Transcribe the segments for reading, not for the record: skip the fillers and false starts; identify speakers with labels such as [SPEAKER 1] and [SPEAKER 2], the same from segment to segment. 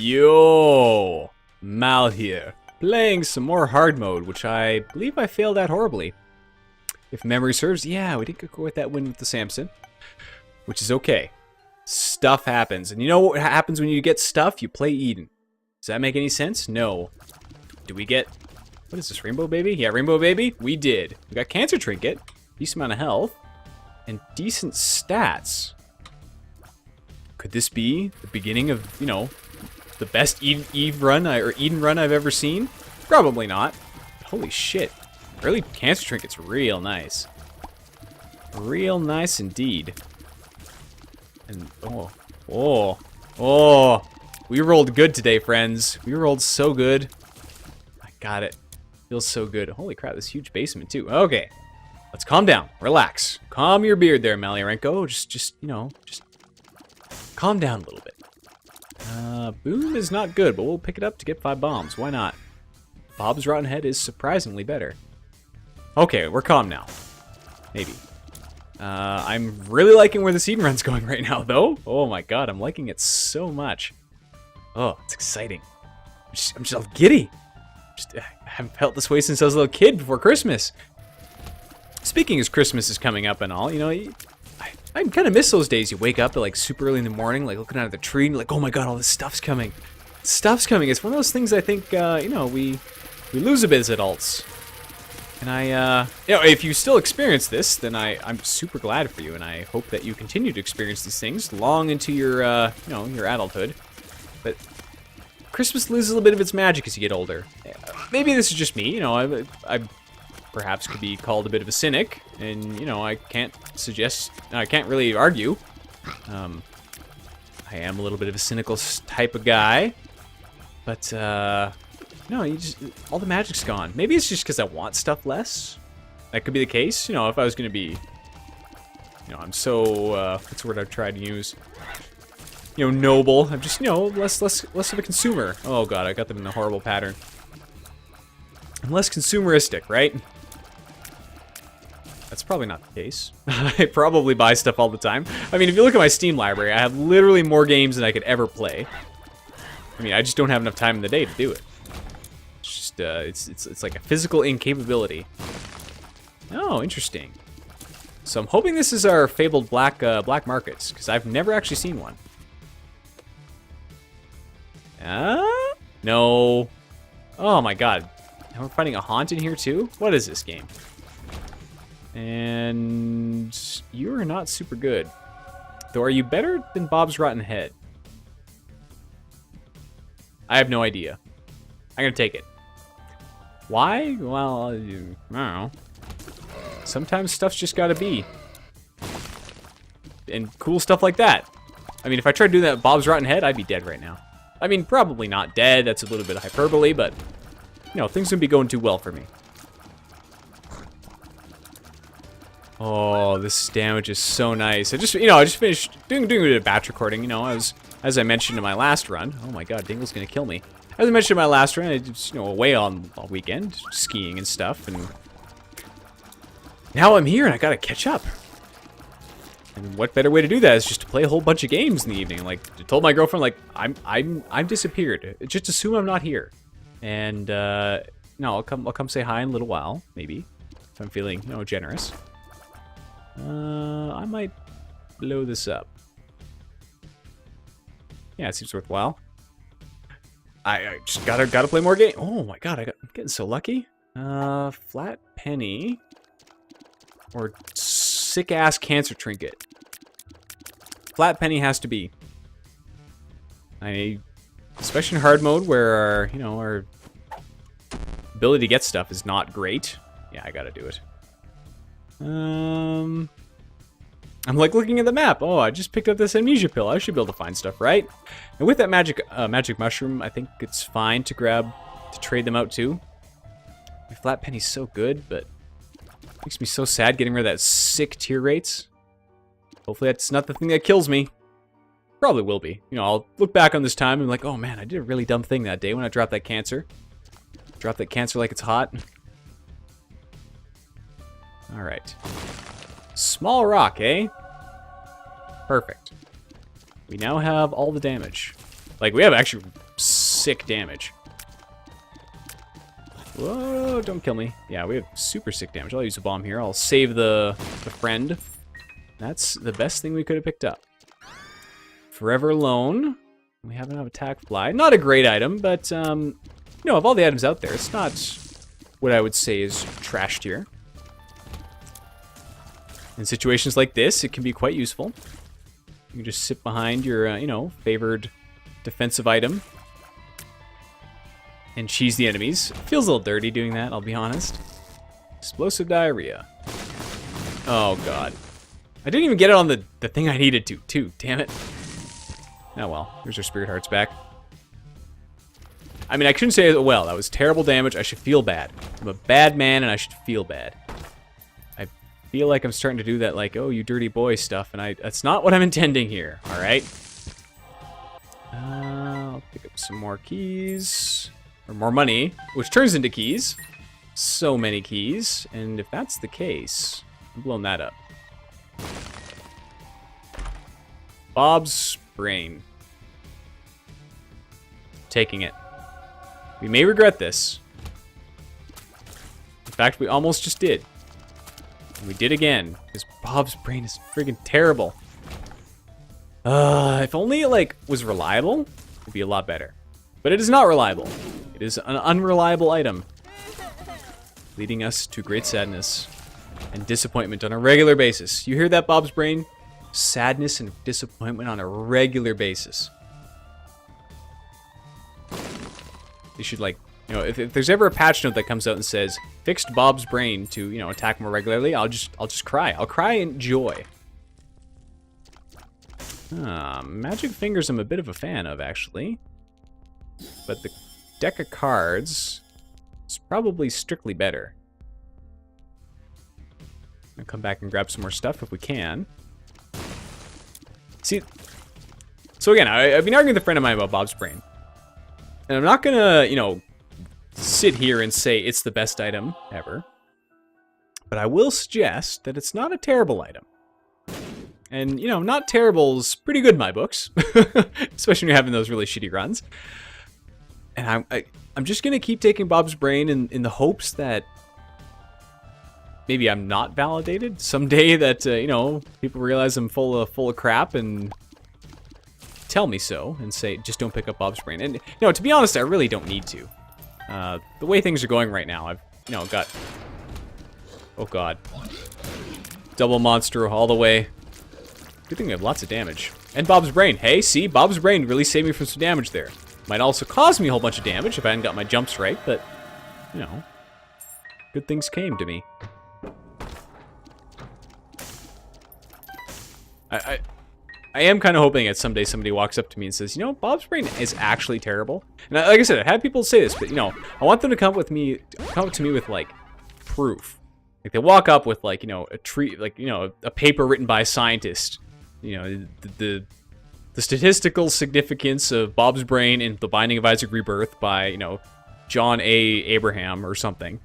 [SPEAKER 1] Yo, Mal here, playing some more hard mode, which I believe I failed at horribly. If memory serves, yeah, we didn't go with that win with the Samson, which is okay. Stuff happens, and you know what happens when you get stuff? You play Eden. Does that make any sense? No. Do we get, what is this, Rainbow Baby? Yeah, Rainbow Baby, we did. We got Cancer Trinket, decent amount of health, and decent stats. Could this be the beginning of, you know, the best Eden run I've ever seen? Probably not. Holy shit. Early Cancer Trinket's real nice. Real nice indeed. And, oh. We rolled good today, friends. We rolled so good. I got it. Feels so good. Holy crap, this huge basement too. Okay. Let's calm down. Relax. Calm your beard there, Maliarenko. Just, you know, just calm down a little bit. Boom is not good, but we'll pick it up to get 5 bombs. Why not? Bob's Rotten Head is surprisingly better. Okay, we're calm now. Maybe. I'm really liking where the Eden run's going right now, though. Oh my god, I'm liking it so much. Oh, it's exciting. I'm just all giddy. I haven't felt this way since I was a little kid before Christmas. Speaking as Christmas is coming up and all, you know, I kind of miss those days. You wake up at like super early in the morning, like looking out of the tree, and like, oh my god, all this stuff's coming. Stuff's coming. It's one of those things I think, you know, we lose a bit as adults. And you know, if you still experience this, then I'm super glad for you, and I hope that you continue to experience these things long into your, you know, your adulthood. But Christmas loses a little bit of its magic as you get older. Maybe this is just me, you know, I perhaps could be called a bit of a cynic, and, you know, I can't really argue. I am a little bit of a cynical type of guy, but, no, all the magic's gone. Maybe it's just because I want stuff less. That could be the case. You know, if I was going to be, you know, I'm so, what's the word I've tried to use? You know, noble. I'm just, you know, less of a consumer. Oh god, I got them in a horrible pattern. I'm less consumeristic, right? That's probably not the case. I probably buy stuff all the time. I mean, if you look at my Steam library, I have literally more games than I could ever play. I mean, I just don't have enough time in the day to do it. It's like a physical incapability. Oh, interesting. So I'm hoping this is our fabled black markets, because I've never actually seen one. No. Oh my god. Now we're fighting a haunt in here too? What is this game? And you are not super good. Though, are you better than Bob's Rotten Head? I have no idea. I'm gonna take it. Why? Well, I don't know. Sometimes stuff's just gotta be. And cool stuff like that. I mean, if I tried to do that with Bob's Rotten Head, I'd be dead right now. I mean, probably not dead. That's a little bit of hyperbole, but, you know, things wouldn't be going too well for me. Oh, this damage is so nice. I just finished doing a bit of batch recording, you know, as I mentioned in my last run. Oh my god, Dingle's gonna kill me. As I mentioned in my last run, I was, you know, away on all weekend, skiing and stuff, and now I'm here and I gotta catch up. And what better way to do that is just to play a whole bunch of games in the evening. Like, I told my girlfriend, like, I'm disappeared. Just assume I'm not here. And no, I'll come say hi in a little while, maybe, if I'm feeling, you know, generous. I might blow this up. Yeah, it seems worthwhile. I just gotta play more game. Oh my god, I'm getting so lucky. Flat penny or sick ass Cancer Trinket. Flat penny has to be. Especially in hard mode where our, you know, our ability to get stuff is not great. Yeah, I gotta do it. I'm like looking at the map. Oh, I just picked up this amnesia pill. I should be able to find stuff, right? And with that magic mushroom, I think it's fine to trade them out too. My flat penny's so good, but it makes me so sad getting rid of that sick tier rates. Hopefully that's not the thing that kills me. Probably will be. You know, I'll look back on this time and be like, oh man, I did a really dumb thing that day when I dropped that cancer. Drop that cancer like it's hot. All right. Small rock, eh? Perfect. We now have all the damage. Like, we have actually sick damage. Whoa, don't kill me. Yeah, we have super sick damage. I'll use a bomb here. I'll save the friend. That's the best thing we could have picked up. Forever Alone. We have enough attack fly. Not a great item, but, you know, of all the items out there, it's not what I would say is trash tier. In situations like this, it can be quite useful. You can just sit behind your, you know, favored defensive item and cheese the enemies. It feels a little dirty doing that, I'll be honest. Explosive diarrhea. Oh, God. I didn't even get it on the thing I needed to, too. Damn it. Oh, well. Here's our spirit hearts back. I mean, I shouldn't say it well. That was terrible damage. I should feel bad. I'm a bad man, and I should feel bad. I feel like I'm starting to do that, like, oh, you dirty boy stuff, and that's not what I'm intending here, all right? I'll pick up some more keys. Or more money, which turns into keys. So many keys. And if that's the case, I'm blowing that up. Bob's brain. Taking it. We may regret this. In fact, we almost just did. And we did again, because Bob's brain is friggin' terrible. If only it, like, was reliable, it'd be a lot better. But it is not reliable. It is an unreliable item, leading us to great sadness and disappointment on a regular basis. You hear that, Bob's brain? Sadness and disappointment on a regular basis. You should, like, you know, if there's ever a patch note that comes out and says fixed Bob's brain to, you know, attack more regularly, I'll just cry. I'll cry in joy. Magic Fingers I'm a bit of a fan of, actually. But the deck of cards is probably strictly better. I'll come back and grab some more stuff if we can. See, so again, I've been arguing with a friend of mine about Bob's brain. And I'm not gonna, you know, sit here and say it's the best item ever. But I will suggest that it's not a terrible item. And, you know, not terrible's pretty good in my books. Especially when you're having those really shitty runs. And I'm just going to keep taking Bob's brain in the hopes that maybe I'm not validated. Someday that, you know, people realize I'm full of crap and tell me so and say, just don't pick up Bob's brain. And, you know, to be honest, I really don't need to. The way things are going right now, I've, you know, got... Oh, God. Double monster all the way. Good thing we have lots of damage. And Bob's brain. Hey, see? Bob's brain really saved me from some damage there. Might also cause me a whole bunch of damage if I hadn't got my jumps right, but, you know, good things came to me. I am kind of hoping that someday somebody walks up to me and says, you know, Bob's brain is actually terrible. And like I said, I've had people say this, but, you know, I want them to come up to me with, like, proof. Like, they walk up with, like, you know, a paper written by a scientist. You know, the statistical significance of Bob's brain in The Binding of Isaac Rebirth by, you know, John A. Abraham or something.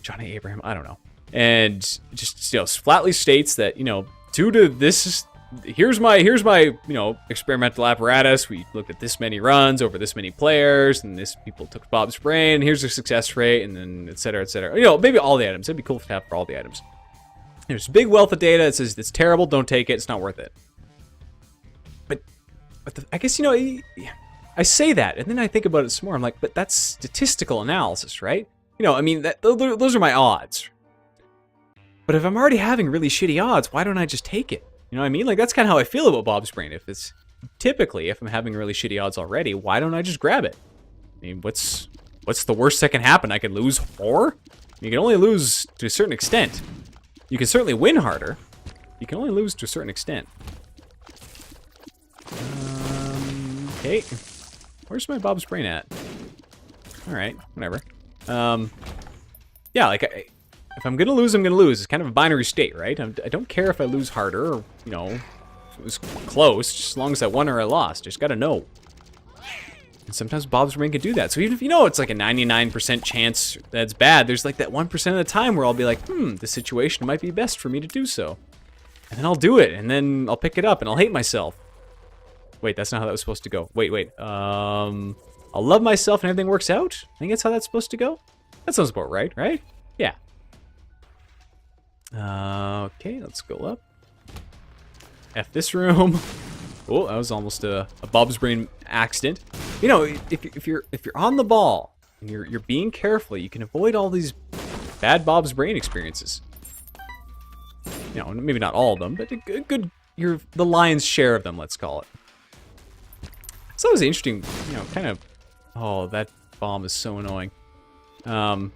[SPEAKER 1] John A. Abraham, I don't know. And just, you know, flatly states that, you know, due to this, here's my, you know, experimental apparatus. We looked at this many runs over this many players, and this people took Bob's brain, and here's their success rate, and then et cetera, et cetera. You know, maybe all the items. It'd be cool to have for all the items. There's a big wealth of data that says it's terrible, don't take it, it's not worth it. But I guess, you know, I say that, and then I think about it some more. I'm like, but that's statistical analysis, right? You know, I mean, those are my odds. But if I'm already having really shitty odds, why don't I just take it? You know what I mean? Like, that's kind of how I feel about Bob's brain. If I'm having really shitty odds already, why don't I just grab it? I mean, what's the worst that can happen? I can lose 4? You can only lose to a certain extent. You can certainly win harder. You can only lose to a certain extent. Okay. Where's my Bob's brain at? Alright, whatever. Yeah, like, if I'm gonna lose, I'm gonna lose. It's kind of a binary state, right? I don't care if I lose harder, or, you know, if it was close, just as long as I won or I lost. Just gotta know. And sometimes Bob's brain can do that. So even if you know it's like a 99% chance that's bad, there's like that 1% of the time where I'll be like, the situation might be best for me to do so. And then I'll do it, and then I'll pick it up, and I'll hate myself. Wait, that's not how that was supposed to go. Wait. I'll love myself and everything works out? I think that's how that's supposed to go? That sounds about right, right? Yeah. Okay, let's go up. F this room. Oh, that was almost a Bob's brain accident. You know, if you're on the ball and you're being careful, you can avoid all these bad Bob's brain experiences. You know, maybe not all of them, but a good the lion's share of them, let's call it. So that was interesting, you know, kind of. Oh, that bomb is so annoying. Always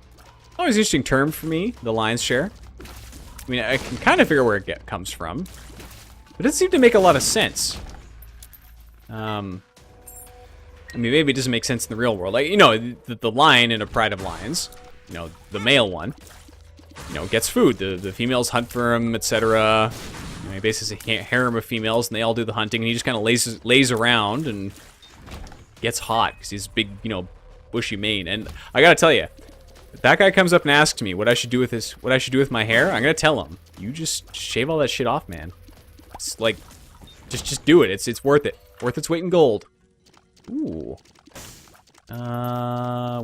[SPEAKER 1] an interesting term for me, the lion's share. I mean, I can kind of figure where it comes from, but it doesn't seem to make a lot of sense. I mean, maybe it doesn't make sense in the real world. Like, you know, the lion in A Pride of Lions, you know, the male one, you know, gets food. The females hunt for him, etc. You know, he basically a harem of females, and they all do the hunting, and he just kind of lays around and gets hot because he's big, you know, bushy mane. And I gotta tell you, if that guy comes up and asks me what I should do with my hair, I'm gonna tell him, you just shave all that shit off, man. It's like, just do it. It's worth it. Worth its weight in gold. Ooh.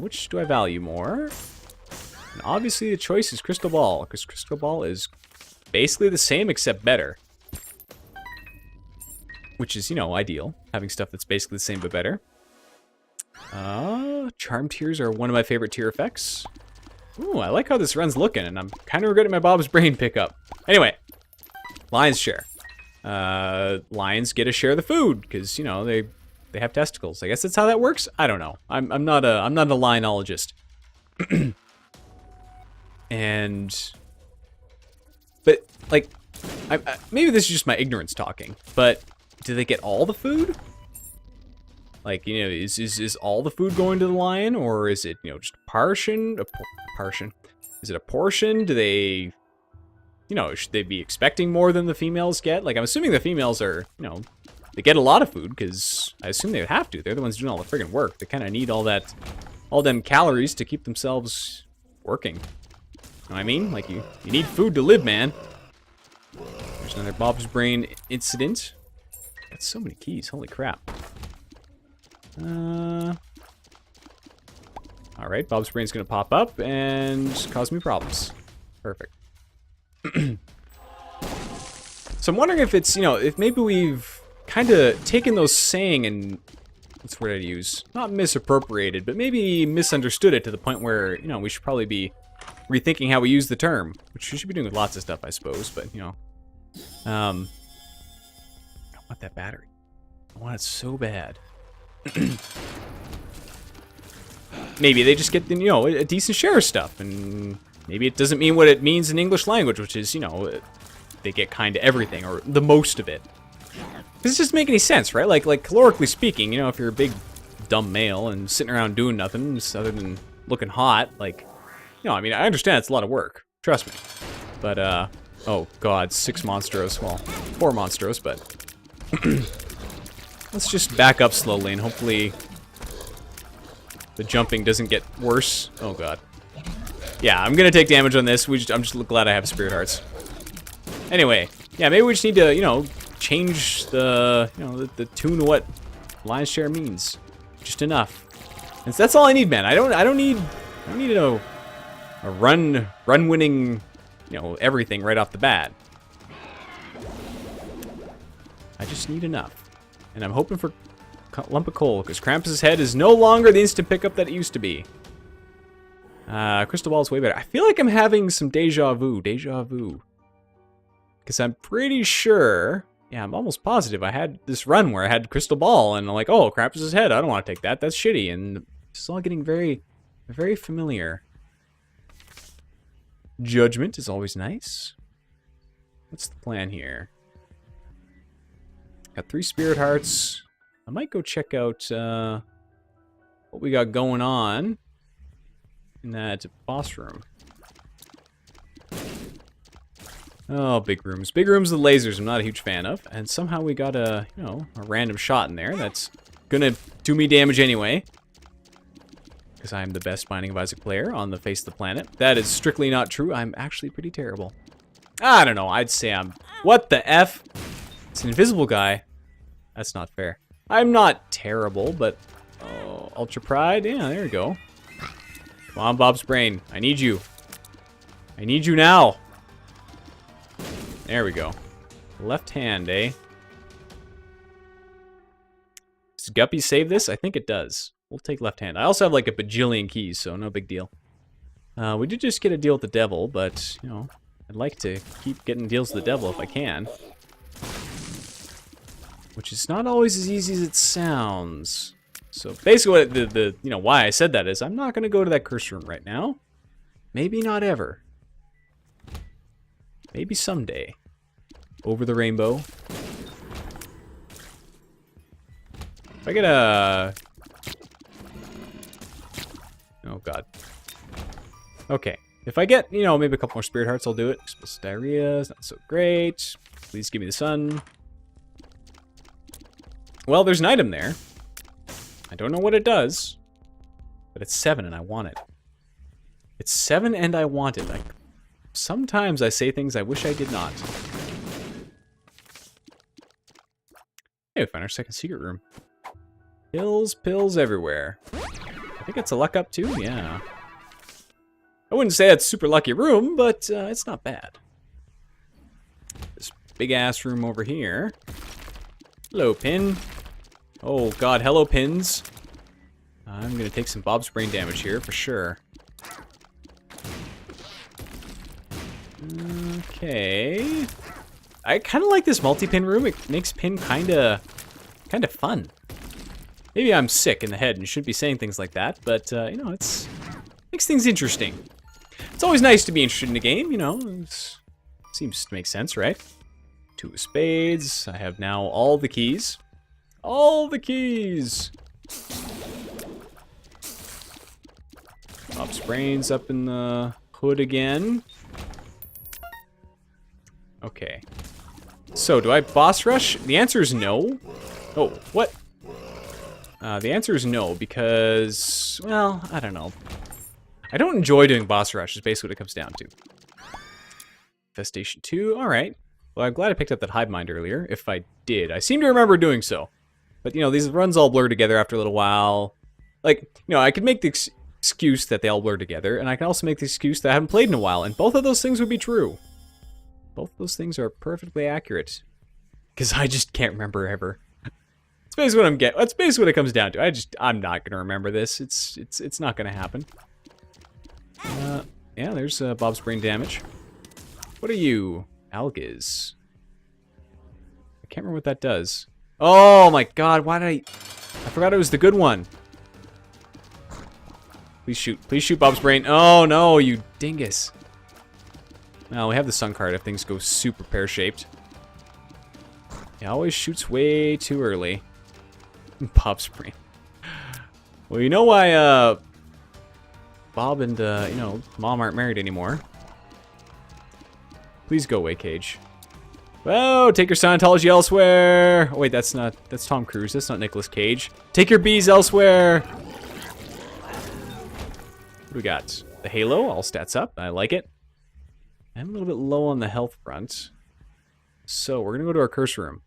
[SPEAKER 1] Which do I value more? And obviously the choice is Crystal Ball, because Crystal Ball is basically the same except better. Which is, you know, ideal. Having stuff that's basically the same but better. Charm tears are one of my favorite tier effects. Ooh, I like how this run's looking, and I'm kind of regretting my Bob's brain pickup. Anyway, lion's share. Lions get a share of the food because, you know, they have testicles. I guess that's how that works. I don't know. I'm not a lionologist. But like, maybe this is just my ignorance talking. But do they get all the food? Like, you know, is all the food going to the lion, or is it, you know, just a portion? Is it a portion? Do they, you know, should they be expecting more than the females get? Like, I'm assuming the females are, you know, they get a lot of food because I assume they would have to. They're the ones doing all the friggin' work. They kind of need all them calories to keep themselves working. You know what I mean? Like, you need food to live, man. There's another Bob's brain incident. Got so many keys. Holy crap. Alright, Bob's brain's gonna pop up and cause me problems. Perfect. So I'm wondering if it's, you know, if maybe we've kind of taken those saying and, what's the word I'd use? Not misappropriated, but maybe misunderstood it to the point where, you know, we should probably be rethinking how we use the term. Which we should be doing with lots of stuff, I suppose, but, you know. I don't want that battery. I want it so bad. Maybe they just get, you know, a decent share of stuff, and maybe it doesn't mean what it means in English language, which is, you know, they get kind of everything, or the most of it. Does this just make any sense, right? Like calorically speaking, you know, if you're a big dumb male and sitting around doing nothing other than looking hot, like, you know, I mean, I understand it's a lot of work, trust me. But oh god, 6 monstros, well, 4 monstros, but let's just back up slowly and hopefully the jumping doesn't get worse. Oh god. Yeah, I'm gonna take damage on this. I'm just glad I have spirit hearts. Anyway, yeah, maybe we just need to, you know, change the, you know, the tune of what lion's share means. Just enough. And so that's all I need, man. I don't need a run winning, you know, everything right off the bat. I just need enough. And I'm hoping for lump of coal, because Krampus's head is no longer the instant pickup that it used to be. Crystal Ball is way better. I feel like I'm having some deja vu. Because I'm pretty sure, yeah, I'm almost positive I had this run where I had Crystal Ball, and I'm like, oh, Krampus's head, I don't want to take that. That's shitty. And it's all getting very, very familiar. Judgment is always nice. What's the plan here? Got 3 spirit hearts. I might go check out what we got going on in that boss room. Oh, big rooms. Big rooms with lasers I'm not a huge fan of. And somehow we got a, you know, a random shot in there that's gonna do me damage anyway. Because I'm the best Binding of Isaac player on the face of the planet. That is strictly not true. I'm actually pretty terrible. I don't know. I'd say I'm... What the F? It's an invisible guy. That's not fair. I'm not terrible, but... Oh, Ultra Pride? Yeah, there we go. Come on, Bob's Brain. I need you. I need you now. There we go. Left hand, eh? Does Guppy save this? I think it does. We'll take left hand. I also have like a bajillion keys, so no big deal. We did just get a deal with the devil, but, you know, I'd like to keep getting deals with the devil if I can. Which is not always as easy as it sounds. So basically what you know, why I said that is I'm not going to go to that curse room right now. Maybe not ever. Maybe someday. Over the rainbow. If I get a... Oh, God. Okay. If I get, you know, maybe a couple more spirit hearts, I'll do it. Explosive diarrhea is not so great. Please give me the sun. Well, there's an item there. I don't know what it does. But it's 7 and I want it. It's 7 and I want it. Like, sometimes I say things I wish I did not. Hey, we found our second secret room. Pills everywhere. I think it's a luck up too, yeah. I wouldn't say it's a super lucky room, but it's not bad. This big ass room over here. Hello, pin. Oh god, hello, pins. I'm gonna take some Bob's Brain damage here for sure. Okay. I kind of like this multi-pin room. It makes pin kind of fun. Maybe I'm sick in the head and should be saying things like that, but you know, it's makes things interesting. It's always nice to be interested in a game, you know. Seems to make sense, right? 2 of spades. I have now all the keys. All the keys. Bob's Brains up in the hood again. Okay. So, do I boss rush? The answer is no. Oh, what? The answer is no, because, well, I don't know. I don't enjoy doing boss rush, is basically what it comes down to. Infestation 2, alright. Well, I'm glad I picked up that hive mind earlier, if I did. I seem to remember doing so. But, you know, these runs all blur together after a little while. Like, you know, I could make the excuse that they all blur together, and I can also make the excuse that I haven't played in a while, and both of those things would be true. Both of those things are perfectly accurate. Because I just can't remember ever. That's basically what I'm getting. That's basically what it comes down to. I'm not gonna remember this. It's not gonna happen. Yeah, there's Bob's Brain damage. What are you? Algas. I can't remember what that does. Oh my god, why did I forgot it was the good one. Please shoot. Please shoot Bob's Brain. Oh no, you dingus. Well, we have the sun card if things go super pear-shaped. He always shoots way too early. Bob's Brain. Well, you know why, Bob and, you know, Mom aren't married anymore. Please go away, Cage. Well, take your Scientology elsewhere. Oh, wait, that's Tom Cruise. That's not Nicolas Cage. Take your bees elsewhere. What do we got? The Halo, all stats up. I like it. I'm a little bit low on the health front. So, we're gonna go to our curse room.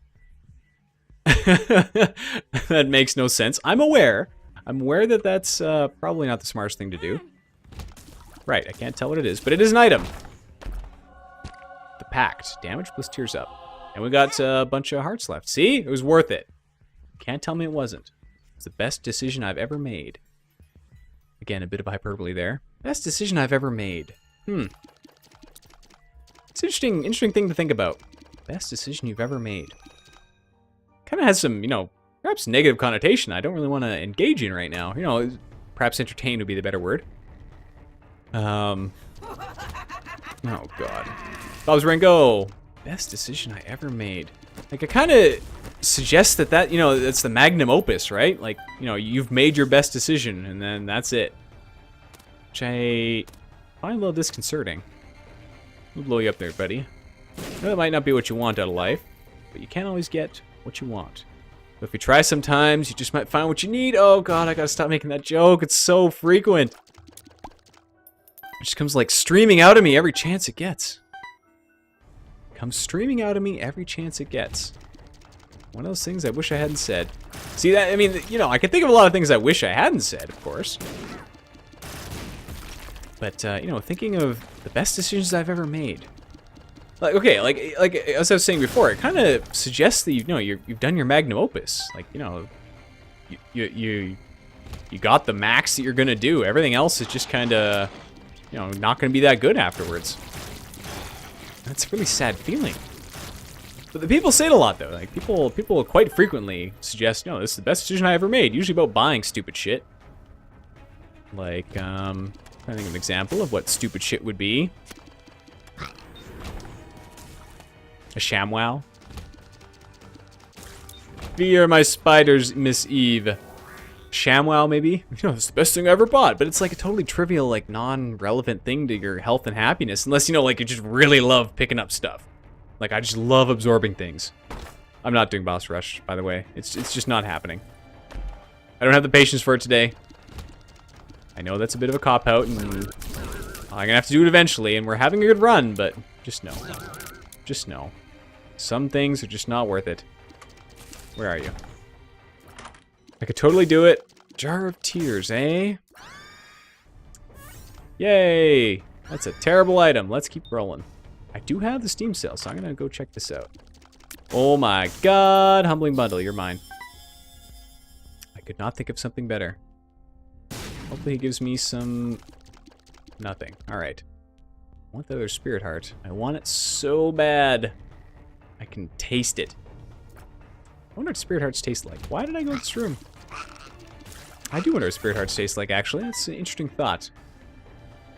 [SPEAKER 1] That makes no sense. I'm aware that that's probably not the smartest thing to do. Right, I can't tell what it is, but it is an item. The Pact. Damage plus tears up. And we got a bunch of hearts left. See? It was worth it. Can't tell me it wasn't. It's the best decision I've ever made. Again, a bit of hyperbole there. Best decision I've ever made. It's an interesting thing to think about. Best decision you've ever made. Kind of has some, you know, perhaps negative connotation I don't really want to engage in right now. You know, perhaps entertain would be the better word. Oh, God. Maliarenko. Best decision I ever made. Like, it kind of suggests that, you know, that's the magnum opus, right? Like, you know, you've made your best decision, and then that's it. Which I find a little disconcerting. We'll blow you up there, buddy. That might not be what you want out of life, but you can't always get what you want. But if you try sometimes, you just might find what you need. Oh god, I gotta stop making that joke. It's so frequent. It just comes like streaming out of me every chance it gets. Comes streaming out of me every chance it gets. One of those things I wish I hadn't said. See that? I mean, you know, I can think of a lot of things I wish I hadn't said, of course. But, you know, thinking of the best decisions I've ever made. Like, okay, like as I was saying before, it kind of suggests that, you know, you've done your magnum opus. Like, you know, you got the max that you're going to do. Everything else is just kind of, you know, not going to be that good afterwards. That's a really sad feeling. But the people say it a lot, though. Like, people quite frequently suggest, no, this is the best decision I ever made. Usually about buying stupid shit. Like, I think of an example of what stupid shit would be. A ShamWow. Fear my spiders, Miss Eve. ShamWow, maybe? You know, it's the best thing I ever bought. But it's like a totally trivial, like, non-relevant thing to your health and happiness. Unless, you know, like, you just really love picking up stuff. Like, I just love absorbing things. I'm not doing boss rush, by the way. It's just not happening. I don't have the patience for it today. I know that's a bit of a cop-out, and I'm gonna have to do it eventually, and we're having a good run, but just know. Just know. Some things are just not worth it. Where are you? I could totally do it. Jar of Tears, eh? Yay! That's a terrible item. Let's keep rolling. I do have the Steam sale, so I'm gonna go check this out. Oh my god! Humbling Bundle, you're mine. I could not think of something better. Hopefully he gives me some... nothing. Alright. I want the other Spirit Heart. I want it so bad. I can taste it. I wonder what Spirit Hearts taste like. Why did I go to this room? I do wonder what Spirit Hearts taste like, actually. That's an interesting thought.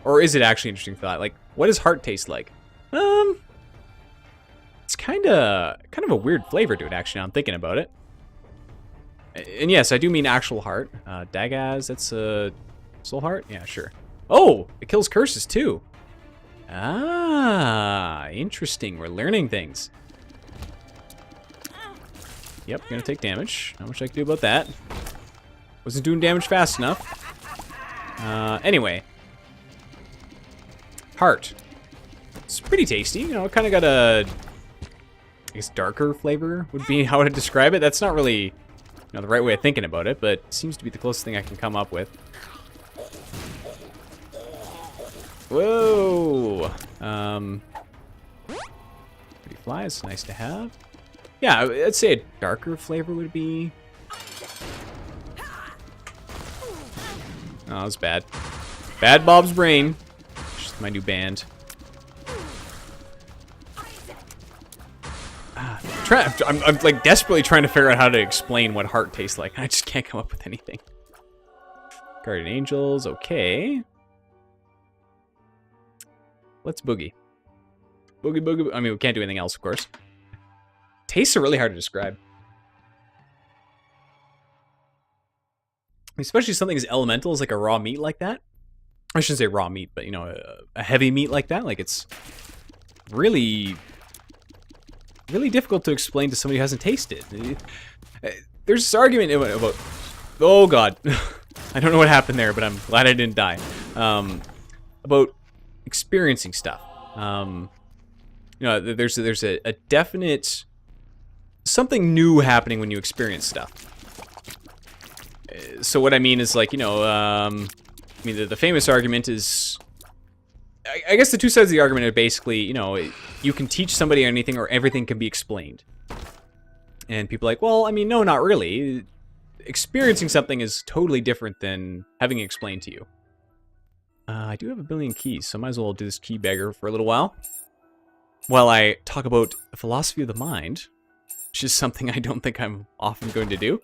[SPEAKER 1] Or is it actually an interesting thought? Like, what does heart taste like? It's kind of a weird flavor to it, actually, now I'm thinking about it. And yes, I do mean actual heart. Dagaz, that's a soul heart? Yeah, sure. Oh, it kills curses too. Ah, interesting. We're learning things. Yep, gonna take damage. Not much I can do about that. Wasn't doing damage fast enough. Anyway. Heart. It's pretty tasty. You know, it kind of got a, I guess, darker flavor would be how I'd describe it. That's not really, you know, the right way of thinking about it, but it seems to be the closest thing I can come up with. Whoa! Pretty flies, nice to have. Yeah, I'd say a darker flavor would be... Oh, that was bad. Bad Bob's Brain. Just my new band. I'm like desperately trying to figure out how to explain what heart tastes like. I just can't come up with anything. Guardian Angels, okay. Let's boogie. Boogie, boogie. I mean, we can't do anything else, of course. Tastes are really hard to describe. Especially something as elemental as like a raw meat like that. I shouldn't say raw meat, but you know, a heavy meat like that. Like it's really difficult to explain to somebody who hasn't tasted. There's this argument about, oh god, I don't know what happened there, but I'm glad I didn't die. About experiencing stuff. You know, there's a definite something new happening when you experience stuff. So what I mean is like, you know, I mean the famous argument is, I guess the two sides of the argument are basically, you know, you can teach somebody anything or everything can be explained. And people are like, well, I mean, no, not really. Experiencing something is totally different than having it explained to you. I do have a billion keys, so I might as well do this key beggar for a little while. While I talk about the philosophy of the mind, which is something I don't think I'm often going to do.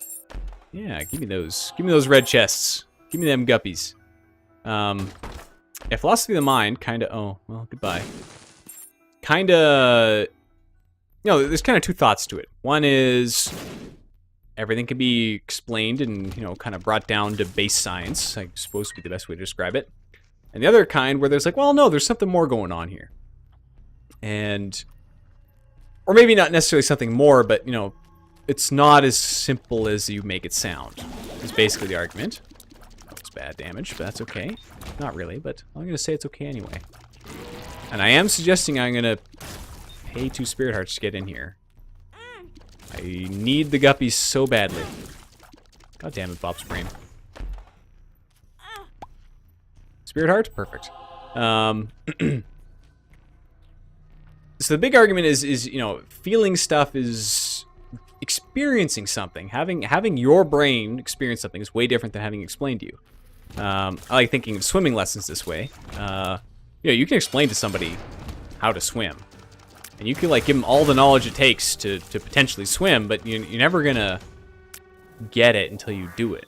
[SPEAKER 1] Yeah, give me those. Give me those red chests. Give me them guppies. Yeah, philosophy of the mind, kinda, oh, well, goodbye. Kinda, you know, there's kind of two thoughts to it. One is, everything can be explained and, you know, kind of brought down to base science, I suppose would be the best way to describe it. And the other kind where there's like, well, no, there's something more going on here. And, or maybe not necessarily something more, but, you know, it's not as simple as you make it sound, is basically the argument. That was bad damage, but that's okay. Not really, but I'm going to say it's okay anyway. And I am suggesting I'm going to pay 2 Spirit Hearts to get in here. I need the guppies so badly. God damn it, Bob's brain. Spirit Heart? Perfect. So the big argument is, you know, feeling stuff is experiencing something. Having your brain experience something is way different than having it explained to you. I like thinking of swimming lessons this way. You know, you can explain to somebody how to swim. And you can, like, give them all the knowledge it takes to potentially swim, but you're never gonna get it until you do it.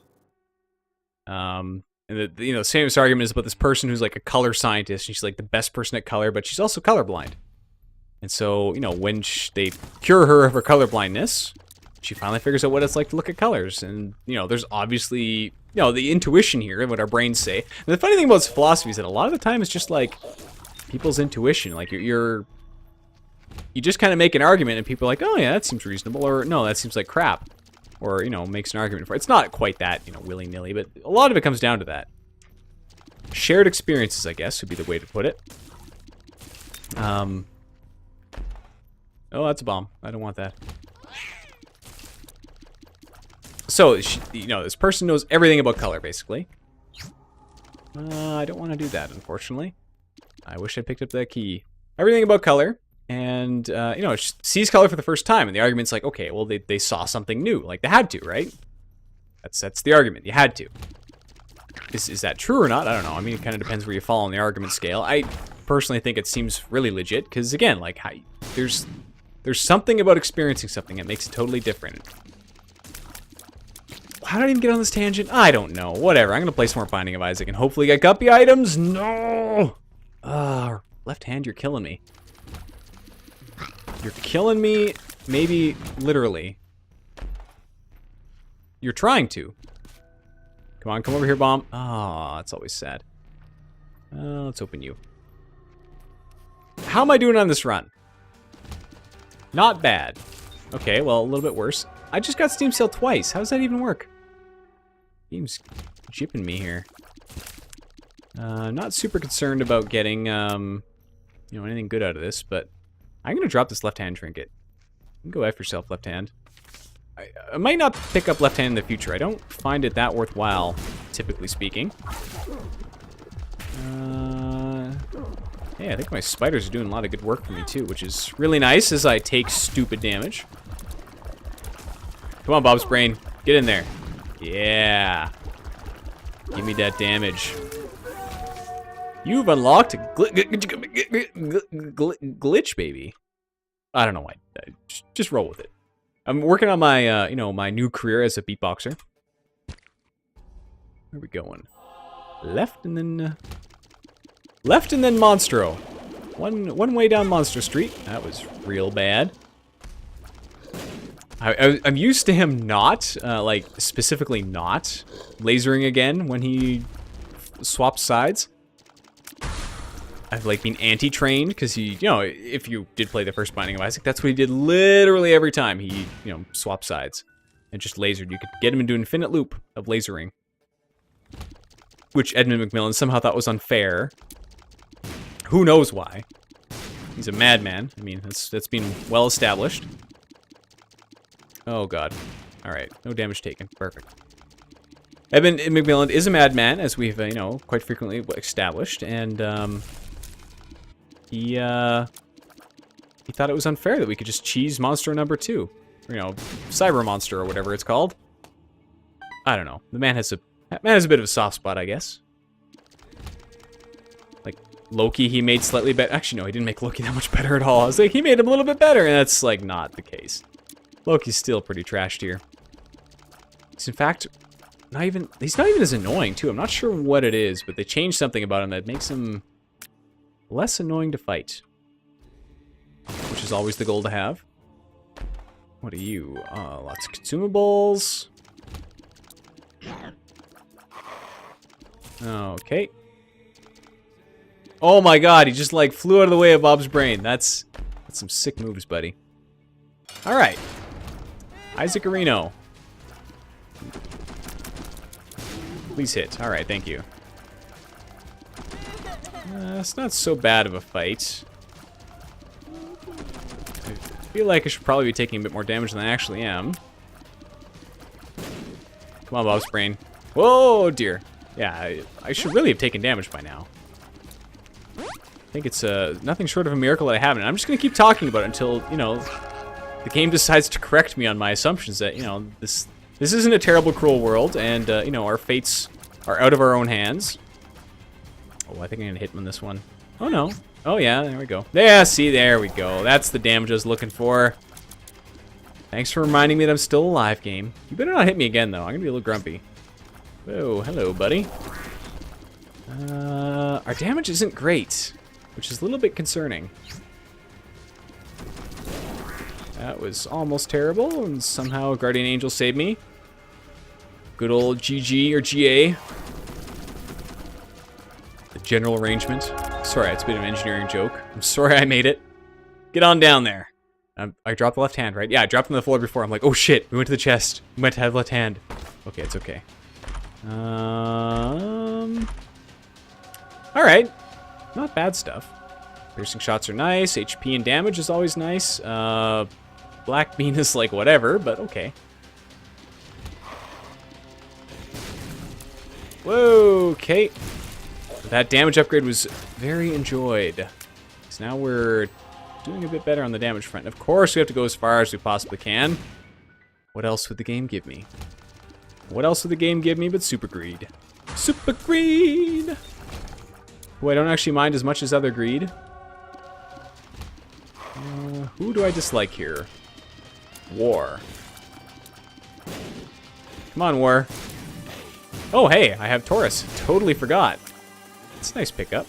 [SPEAKER 1] And you know, the famous argument is about this person who's like a color scientist, and she's like the best person at color, but she's also colorblind. And so, you know, when they cure her of her colorblindness, she finally figures out what it's like to look at colors. And, you know, there's obviously, you know, the intuition here and what our brains say. And the funny thing about philosophy is that a lot of the time it's just like people's intuition. Like you just kind of make an argument and people are like, oh yeah, that seems reasonable, or no, that seems like crap, or, you know, makes an argument for it. It's not quite that, you know, willy-nilly, but a lot of it comes down to that. Shared experiences, I guess, would be the way to put it. Oh, that's a bomb. I don't want that. So, you know, this person knows everything about color, basically. I don't want to do that, unfortunately. I wish I picked up that key. Everything about color, and, you know, she sees color for the first time, and the argument's like, okay, well, they saw something new. Like, they had to, right? That's the argument. You had to. Is that true or not? I don't know. I mean, it kind of depends where you fall on the argument scale. I personally think it seems really legit, because, again, like, there's something about experiencing something that makes it totally different. How did I even get on this tangent? I don't know. Whatever. I'm going to play some more Binding of Isaac and hopefully get guppy items. No! Left hand, you're killing me. You're killing me, maybe literally. You're trying to. Come on, come over here, bomb. Ah, that's always sad. Let's open you. How am I doing on this run? Not bad. Okay, well, a little bit worse. I just got Steam Sale twice. How does that even work? Game's jipping me here. Not super concerned about getting, you know, anything good out of this, but I'm going to drop this left-hand trinket. You can go F yourself, left hand. I might not pick up left hand in the future. I don't find it that worthwhile, typically speaking. Hey, I think my spiders are doing a lot of good work for me, too, which is really nice as I take stupid damage. Come on, Bob's brain. Get in there. Yeah. Give me that damage. You've unlocked a glitch, baby. I don't know why. Just roll with it. I'm working on my, you know, my new career as a beatboxer. Where are we going? Left and then Monstro. One way down Monster Street. That was real bad. I'm used to him not, like, specifically not lasering again when he swaps sides. I've, like, been anti-trained, because he, you know, if you did play the first Binding of Isaac, that's what he did literally every time he, you know, swapped sides. And just lasered. You could get him into an infinite loop of lasering. Which Edmund McMillan somehow thought was unfair. Who knows why? He's a madman. I mean, that's been well established. Oh, God. Alright, no damage taken. Perfect. Edmund McMillan is a madman, as we've, you know, quite frequently established, and, he thought it was unfair that we could just cheese Monster number 2. You know, Cyber Monster or whatever it's called. I don't know. The man has a bit of a soft spot, I guess. Like, Loki, he made slightly better. Actually, no, he didn't make Loki that much better at all. I was like, he made him a little bit better, and that's, like, not the case. Loki's still pretty trashed here. He's, in fact, he's not even as annoying, too. I'm not sure what it is, but they changed something about him that makes him less annoying to fight. Which is always the goal to have. What are you? Lots of consumables. Okay. Oh my God, he just, like, flew out of the way of Bob's brain. That's some sick moves, buddy. Alright. Isaac Areno. Please hit. Alright, thank you. It's not so bad of a fight. I feel like I should probably be taking a bit more damage than I actually am. Come on, Bob's brain. Whoa, dear. Yeah, I should really have taken damage by now. I think it's nothing short of a miracle that I haven't. I'm just going to keep talking about it until, you know, the game decides to correct me on my assumptions that, you know, this isn't a terrible, cruel world, and, you know, our fates are out of our own hands. Oh, I think I'm going to hit him on this one. Oh, no. Oh, yeah, there we go. Yeah, see, there we go. That's the damage I was looking for. Thanks for reminding me that I'm still alive, game. You better not hit me again, though. I'm going to be a little grumpy. Whoa, hello, buddy. Our damage isn't great, which is a little bit concerning. That was almost terrible, and somehow Guardian Angel saved me. Good old GG or GA. The general arrangement. Sorry, it's a bit of an engineering joke. I'm sorry I made it. Get on down there. I dropped the left hand, right? Yeah, I dropped on the floor before. I'm like, oh shit, we went to the chest. We meant to have left hand. Okay, it's okay. Alright. Not bad stuff. Piercing shots are nice. HP and damage is always nice. Black bean is like whatever, but okay. Whoa, okay. That damage upgrade was very enjoyed. So now we're doing a bit better on the damage front. Of course, we have to go as far as we possibly can. What else would the game give me? What else would the game give me but Super Greed? Super Greed! Who I don't actually mind as much as other Greed. Who do I dislike here? War. Come on, War. Oh, hey, I have Taurus. Totally forgot. It's a nice pickup.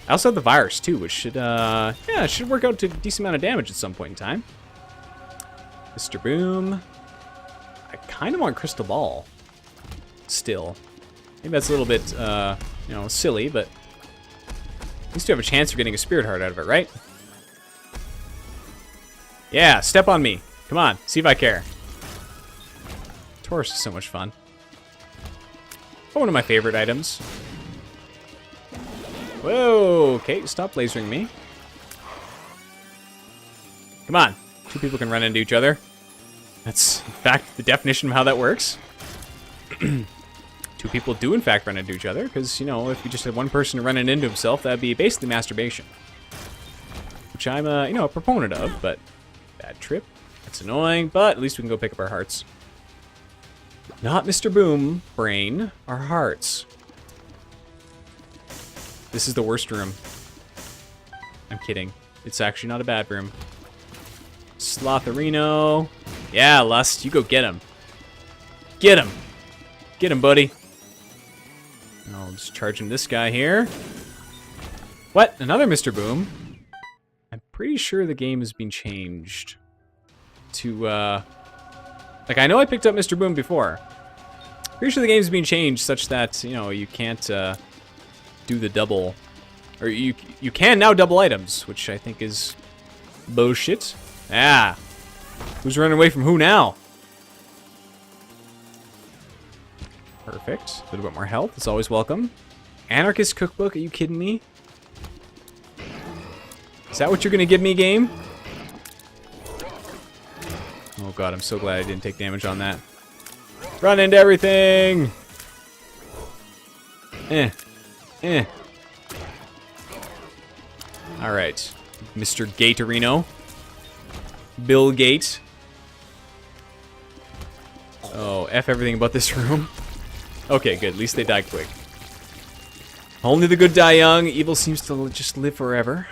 [SPEAKER 1] I also have the virus, too, which should, yeah, it should work out to a decent amount of damage at some point in time. Mr. Boom. I kind of want Crystal Ball. Still. Maybe that's a little bit, you know, silly, but at least you have a chance of getting a Spirit Heart out of it, right? Yeah, step on me. Come on, see if I care. Taurus is so much fun. One of my favorite items. Whoa, okay, stop lasering me. Come on, two people can run into each other. That's, in fact, the definition of how that works. Two people do, in fact, run into each other, because, you know, if you just had one person running into himself, that'd be basically masturbation. Which I'm, you know, a proponent of, but bad trip. That's annoying, but at least we can go pick up our hearts. Not Mr. Boom, brain, our hearts. This is the worst room. I'm kidding. It's actually not a bad room. Slotherino. Yeah, Lust, you go get him. Get him. Get him, buddy. I'll just charge him this guy here. What? Another Mr. Boom? I'm pretty sure the game has been changed to, like, I know I picked up Mr. Boom before. Pretty sure the game's been changed such that, you know, you can't, do the double. Or you can now double items, which I think is bullshit. Ah. Who's running away from who now? Perfect. A little bit more health. It's always welcome. Anarchist Cookbook? Are you kidding me? Is that what you're going to give me, game? Oh god, I'm so glad I didn't take damage on that. Run into everything! Alright. Mr. Gatorino. Bill Gate. Oh, F everything about this room. Okay, good. At least they die quick. Only the good die young. Evil seems to just live forever.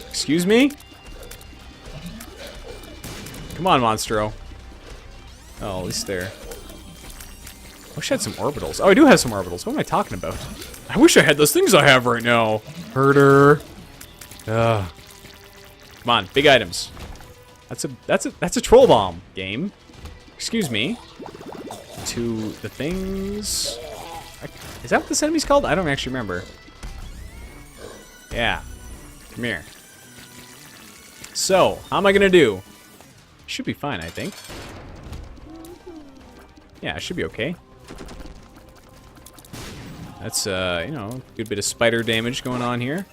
[SPEAKER 1] Excuse me? Come on, Monstro. Oh, at least there. I wish I had some orbitals. Oh, I do have some orbitals. What am I talking about? I wish I had those things I have right now. Herder. Ugh. Come on, big items. That's a troll bomb game. Excuse me. To the things. Is that what this enemy's called? I don't actually remember. Yeah. Come here. So, how am I gonna do? Should be fine, I think. Yeah, it should be okay. That's, you know, a good bit of spider damage going on here.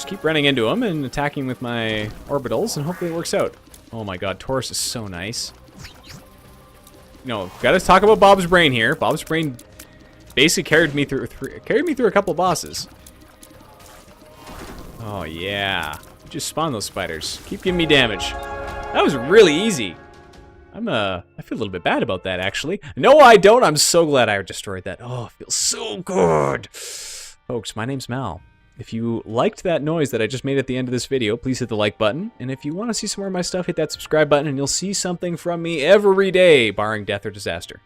[SPEAKER 1] just keep running into him and attacking with my orbitals, and hopefully it works out. Oh my god, Taurus is so nice. Gotta talk about Bob's Brain here. Bob's Brain basically carried me through a couple bosses. Oh yeah. Just spawn those spiders. Keep giving me damage. That was really easy. I feel a little bit bad about that, actually. No, I don't. I'm so glad I destroyed that. Oh, it feels so good. Folks, my name's Mal. If you liked that noise that I just made at the end of this video, please hit the like button. And if you want to see some more of my stuff, hit that subscribe button, and you'll see something from me every day, barring death or disaster.